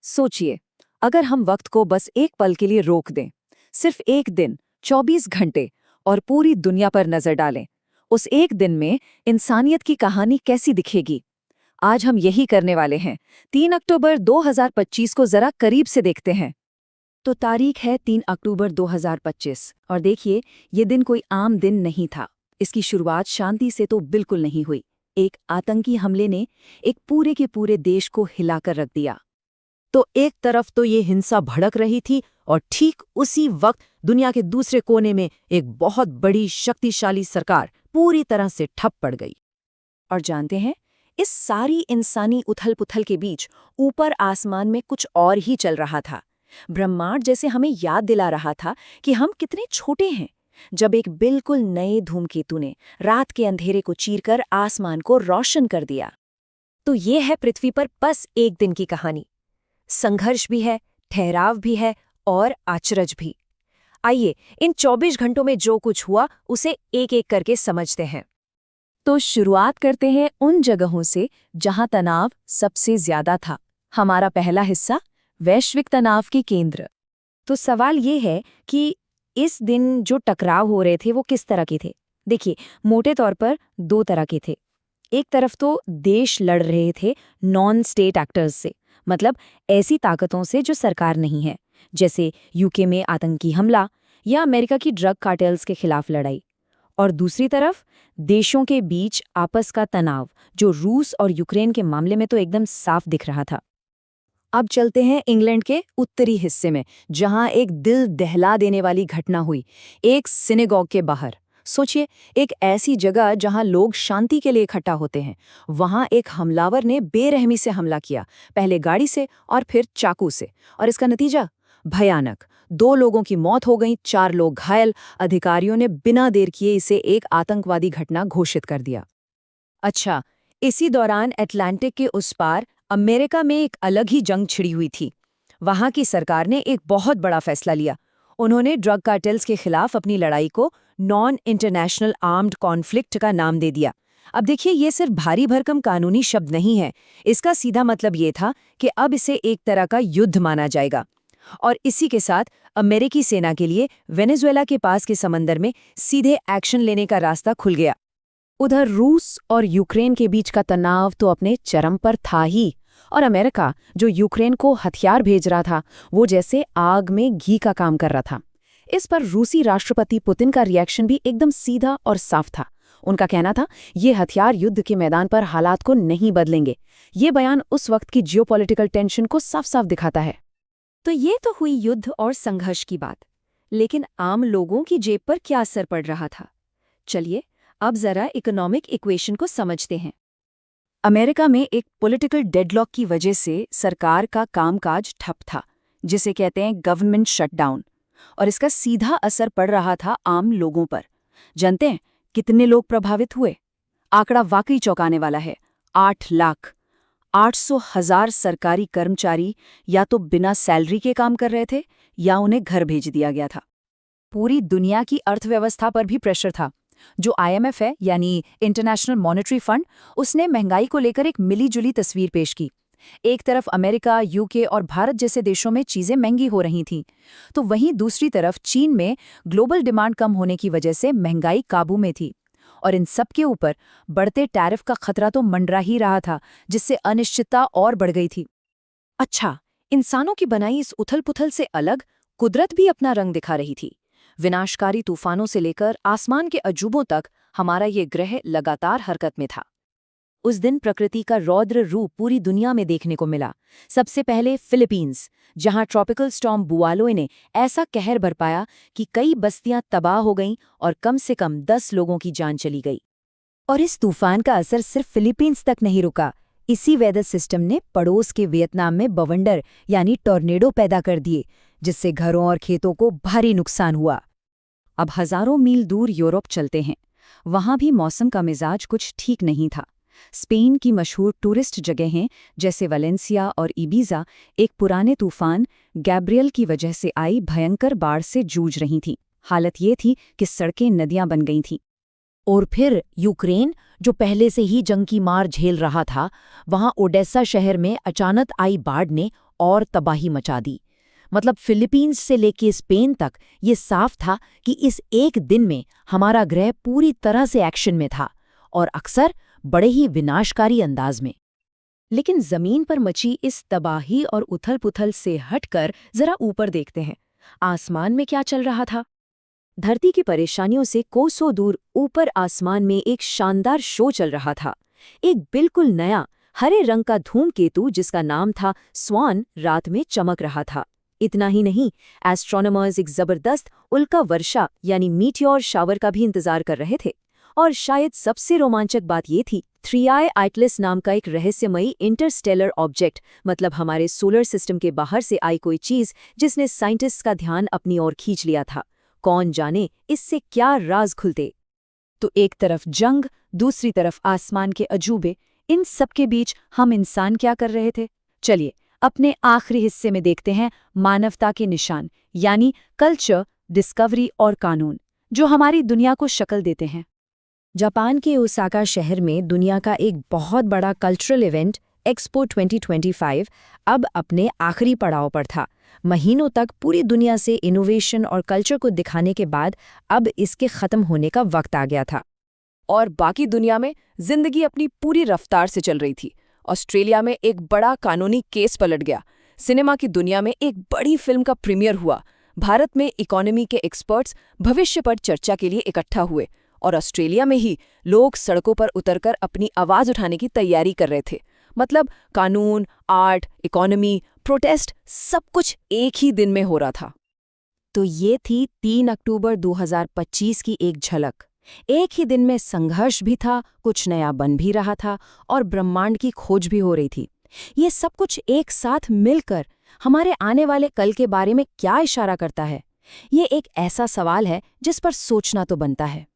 सोचिए, अगर हम वक्त को बस एक पल के लिए रोक दें, सिर्फ एक दिन, 24 घंटे, और पूरी दुनिया पर नजर डालें, उस एक दिन में इंसानियत की कहानी कैसी दिखेगी? आज हम यही करने वाले हैं। 3 अक्टूबर 2025 को जरा करीब से देखते हैं। तो तारीख है 3 अक्टूबर 2025 और देखिए, ये दिन कोई आम दिन नहीं था। इसकी शुरुआत शांति से तो बिल्कुल नहीं हुई। एक आतंकी हमले ने एक पूरे के पूरे देश को हिलाकर रख दिया। तो एक तरफ तो ये हिंसा भड़क रही थी और ठीक उसी वक्त दुनिया के दूसरे कोने में एक बहुत बड़ी शक्तिशाली सरकार पूरी तरह से ठप पड़ गई। और जानते हैं, इस सारी इंसानी उथल-पुथल के बीच ऊपर आसमान में कुछ और ही चल रहा था। ब्रह्मांड जैसे हमें याद दिला रहा था कि हम कितने छोटे हैं, जब एक बिल्कुल नए धूमकेतु ने रात के अंधेरे को चीरकर आसमान को रोशन कर दिया। तो ये है पृथ्वी पर बस एक दिन की कहानी। संघर्ष भी है, ठहराव भी है और अचरज भी। आइए इन 24 घंटों में जो कुछ हुआ उसे एक एक करके समझते हैं। तो शुरुआत करते हैं उन जगहों से जहां तनाव सबसे ज्यादा था। हमारा पहला हिस्सा, वैश्विक तनाव के केंद्र। तो सवाल ये है कि इस दिन जो टकराव हो रहे थे वो किस तरह के थे? देखिए, मोटे तौर पर दो तरह के थे। एक तरफ तो देश लड़ रहे थे नॉन स्टेट एक्टर्स से, मतलब ऐसी ताकतों से जो सरकार नहीं है, जैसे यूके में आतंकी हमला या अमेरिका की ड्रग कार्टेल्स के खिलाफ लड़ाई। और दूसरी तरफ देशों के बीच आपस का तनाव, जो रूस और यूक्रेन के मामले में तो एकदम साफ दिख रहा था। अब चलते हैं इंग्लैंड के उत्तरी हिस्से में, जहां एक दिल दहला देने वाली घटना हुई, एक सिनेगॉग के बाहर। सोचिए, एक ऐसी जगह जहां लोग शांति के लिए इकट्ठा होते हैं, वहां एक हमलावर ने बेरहमी से हमला किया, पहले गाड़ी से और फिर चाकू से। और इसका नतीजा भयानक, 2 लोगों की मौत हो गई, 4 लोग घायल। अधिकारियों ने बिना देर किए इसे एक आतंकवादी घटना घोषित कर दिया। अच्छा, इसी दौरान अटलांटिक के उस पार अमेरिका में एक अलग ही जंग छिड़ी हुई थी। वहां की सरकार ने एक बहुत बड़ा फैसला लिया। उन्होंने ड्रग कार्टेल्स के खिलाफ अपनी लड़ाई को नॉन इंटरनेशनल आर्म्ड कॉन्फ्लिक्ट का नाम दे दिया। अब देखिए, ये सिर्फ भारी भरकम कानूनी शब्द नहीं है। इसका सीधा मतलब ये था कि अब इसे एक तरह का युद्ध माना जाएगा। और इसी के साथ अमेरिकी सेना के लिए वेनेजुएला के पास के समंदर में सीधे एक्शन लेने का रास्ता खुल गया। उधर रूस और यूक्रेन के बीच का तनाव तो अपने चरम पर था ही, और अमेरिका जो यूक्रेन को हथियार भेज रहा था, वो जैसे आग में घी का काम कर रहा था। इस पर रूसी राष्ट्रपति पुतिन का रिएक्शन भी एकदम सीधा और साफ था। उनका कहना था, ये हथियार युद्ध के मैदान पर हालात को नहीं बदलेंगे। ये बयान उस वक्त की जियोपॉलिटिकल टेंशन को साफ साफ दिखाता है। तो ये तो हुई युद्ध और संघर्ष की बात, लेकिन आम लोगों की जेब पर क्या असर पड़ रहा था? चलिए अब जरा इकोनॉमिक इक्वेशन को समझते हैं। अमेरिका में एक पॉलिटिकल डेडलॉक की वजह से सरकार का कामकाज ठप था, जिसे कहते हैं गवर्नमेंट शटडाउन, और इसका सीधा असर पड़ रहा था आम लोगों पर। जानते हैं कितने लोग प्रभावित हुए? आंकड़ा वाकई चौंकाने वाला है। 8 लाख। 800,000 सरकारी कर्मचारी या तो बिना सैलरी के काम कर रहे थे या उन्हें घर भेज दिया गया था। पूरी दुनिया की अर्थव्यवस्था पर भी प्रेशर था। जो IMF है, यानी इंटरनेशनल मॉनेटरी फंड, उसने महंगाई को लेकर एक मिली-जुली तस्वीर पेश की। एक तरफ अमेरिका, यूके और भारत जैसे देशों में चीजें महंगी हो रही थीं, तो वहीं दूसरी तरफ चीन में ग्लोबल डिमांड कम होने की वजह से महंगाई काबू में थी। और इन सब के ऊपर बढ़ते टैरिफ का खतरा तो मंडरा ही रहा था, जिससे अनिश्चितता और बढ़ गई थी। अच्छा, इंसानों की बनाई इस उथल-पुथल से अलग कुदरत भी अपना रंग दिखा रही थी। विनाशकारी तूफानों से लेकर आसमान के अजूबों तक हमारा ये ग्रह लगातार हरकत में था। उस दिन प्रकृति का रौद्र रूप पूरी दुनिया में देखने को मिला। सबसे पहले फिलीपींस, जहां ट्रॉपिकल स्टॉर्म बुआलोए ने ऐसा कहर बरपाया कि कई बस्तियां तबाह हो गईं और कम से कम 10 लोगों की जान चली गई। और इस तूफान का असर सिर्फ फिलीपींस तक नहीं रुका। इसी वेदर सिस्टम ने पड़ोस के वियतनाम में बवंडर यानी टॉर्नेडो पैदा कर दिए, जिससे घरों और खेतों को भारी नुकसान हुआ। अब हजारों मील दूर यूरोप चलते हैं। वहां भी मौसम का मिजाज कुछ ठीक नहीं था। स्पेन की मशहूर टूरिस्ट जगहें जैसे वलेंसिया और इबीजा एक पुराने तूफान गैब्रियल की वजह से आई भयंकर बाढ़ से जूझ रही थीं। हालत ये थी कि सड़कें नदियां बन गई थीं। और फिर यूक्रेन, जो पहले से ही जंग की मार झेल रहा था, वहां ओडेसा शहर में अचानक आई बाढ़ ने और तबाही मचा दी। मतलब फिलीपींस से लेके स्पेन तक ये साफ था कि इस एक दिन में हमारा ग्रह पूरी तरह से एक्शन में था, और अक्सर बड़े ही विनाशकारी अंदाज में। लेकिन जमीन पर मची इस तबाही और उथल-पुथल से हटकर जरा ऊपर देखते हैं। आसमान में क्या चल रहा था? धरती की परेशानियों से कोसों दूर ऊपर आसमान में एक शानदार शो चल रहा था। एक बिल्कुल नया हरे रंग का धूमकेतु जिसका नाम था स्वान रात में चमक रहा था। इतना ही नहीं, एस्ट्रोनॉमर्स एक जबरदस्त उल्का वर्षा यानी मीटियोर शावर का भी इंतजार कर रहे थे। और शायद सबसे रोमांचक बात ये थी, 3i आइटलिस नाम का एक रहस्यमयी इंटरस्टेलर ऑब्जेक्ट, मतलब हमारे सोलर सिस्टम के बाहर से आई कोई चीज जिसने साइंटिस्ट का ध्यान अपनी ओर खींच लिया था। कौन जाने इससे क्या राज खुलते। तो एक तरफ जंग, दूसरी तरफ आसमान के अजूबे, इन सब के बीच हम इंसान क्या कर रहे थे? चलिए अपने आखिरी हिस्से में देखते हैं मानवता के निशान, यानी कल्चर, डिस्कवरी और कानून, जो हमारी दुनिया को शक्ल देते हैं। जापान के ओसाका शहर में दुनिया का एक बहुत बड़ा कल्चरल इवेंट एक्सपो 2025 अब अपने आखिरी पड़ाव पर था। महीनों तक पूरी दुनिया से इनोवेशन और कल्चर को दिखाने के बाद अब इसके खत्म होने का वक्त आ गया था। और बाकी दुनिया में जिंदगी अपनी पूरी रफ्तार से चल रही थी। ऑस्ट्रेलिया में एक बड़ा कानूनी केस पलट गया। सिनेमा की दुनिया में एक बड़ी फिल्म का प्रीमियर हुआ। भारत में इकोनॉमी के एक्सपर्ट्स भविष्य पर चर्चा के लिए इकट्ठा हुए, और ऑस्ट्रेलिया में ही लोग सड़कों पर उतरकर अपनी आवाज उठाने की तैयारी कर रहे थे। मतलब कानून, आर्ट, इकोनॉमी, प्रोटेस्ट, सब कुछ एक ही दिन में हो रहा था। तो ये थी 3 अक्टूबर 2025 की एक झलक। एक ही दिन में संघर्ष भी था, कुछ नया बन भी रहा था, और ब्रह्मांड की खोज भी हो रही थी। ये सब कुछ एक साथ मिलकर हमारे आने वाले कल के बारे में क्या इशारा करता है? ये एक ऐसा सवाल है जिस पर सोचना तो बनता है।